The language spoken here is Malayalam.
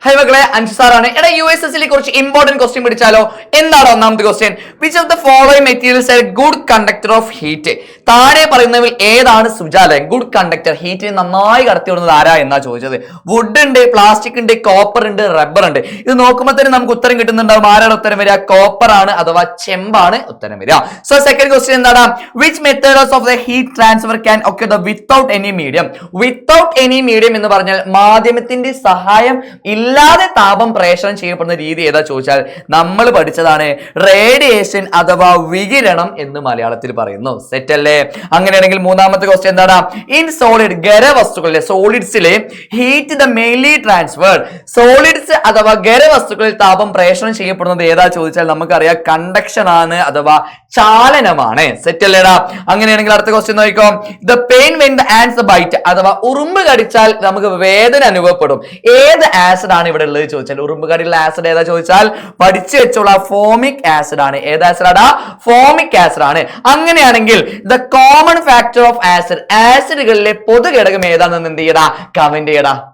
ഹൈ മക്കളെ, അൻസാറാണ്. എടാ USSL കുറച്ച് ഇമ്പോർട്ടന്റ് ക്വസ്റ്റ്യൻ പിടിച്ചാലോ? എന്താണ് ഒന്നാമത്തെ question? Which of the following materials are good conductor of heat? താഴെ പറയുന്നവയിൽ ഏതാണ് സുജാലൻ ഗുഡ് കണ്ടക്ടർ? ഹീറ്റിനെ നന്നായി കടത്തി വിടുന്നത് ആരാ എന്നാ ചോദിച്ചത്. വുഡ് ഉണ്ട്, പ്ലാസ്റ്റിക് ഉണ്ട്, കോപ്പർ ഉണ്ട്, റബ്ബർ ഉണ്ട്. ഇത് നോക്കുമ്പോൾ തന്നെ നമുക്ക് ഉത്തരം കിട്ടുന്നുണ്ടാവും. ആരാണ് ഉത്തരം വരിക? കോപ്പർ ആണ് അഥവാ ചെമ്പാണ് ഉത്തരം വരിക. സോ സെക്കൻഡ് ക്വസ്റ്റ്യൻ എന്താണ്? Which methods of the heat transfer can occur without any medium? Without any medium എന്ന് പറഞ്ഞാൽ മാധ്യമത്തിന്റെ സഹായം ഇല്ലാതെ താപം പ്രേഷണം ചെയ്യപ്പെടുന്ന രീതി ഏതാ ചോദിച്ചാൽ നമ്മൾ പഠിച്ചതാണ് റേഡിയേഷൻ അഥവാ വികിരണം എന്ന് മലയാളത്തിൽ പറയുന്നു. സെറ്റ് അല്ലേ? അങ്ങനെയാണെങ്കിൽ മൂന്നാമത്തെ ക്വസ്റ്റ്യൻ എന്താണ്? ഇൻ സോളിഡ് ഖരവസ്തുക്കളിലെ സോളിഡ്സിലെ heat the mainly transfer. Solids അഥവാ ഖരവസ്തുക്കളിൽ താപം പ്രേഷണം ചെയ്യപ്പെടുന്നത് ഏതാ ചോദിച്ചാൽ നമുക്കറിയാം കണ്ടക്ഷൻ ആണ് അഥവാ ചാലനമാണ്. സെറ്റ് അല്ലേടാ? അങ്ങനെയാണെങ്കിൽ അടുത്ത ക്വസ്റ്റ്യൻ നോക്കിക്കോ. The pain when the ants bite അഥവാ ഉറുമ്പ് കടിച്ചാൽ നമുക്ക് വേദന അനുഭവപ്പെടും. ഏത് ആസിഡ് ആണ് ഇവിടെ ഉള്ളത് ചോദിച്ചാൽ ഉറുമ്പ് കടിയുള്ള ആസിഡ് ഏതാ ചോദിച്ചാൽ പഠിച്ചു വെച്ചോളൂ, ഫോമിക് ആസിഡ് ആണ്. ഏത് ആസിഡ് ആടാ? ഫോമിക് ആസിഡ് ആണ്. അങ്ങനെയാണെങ്കിൽ the common factor of acid, ആസിഡുകളിലെ പൊതു ഘടകം ഏതാണെന്ന് എന്ത് ചെയ്യടാ? കമന്റ് ചെയ്യടാ.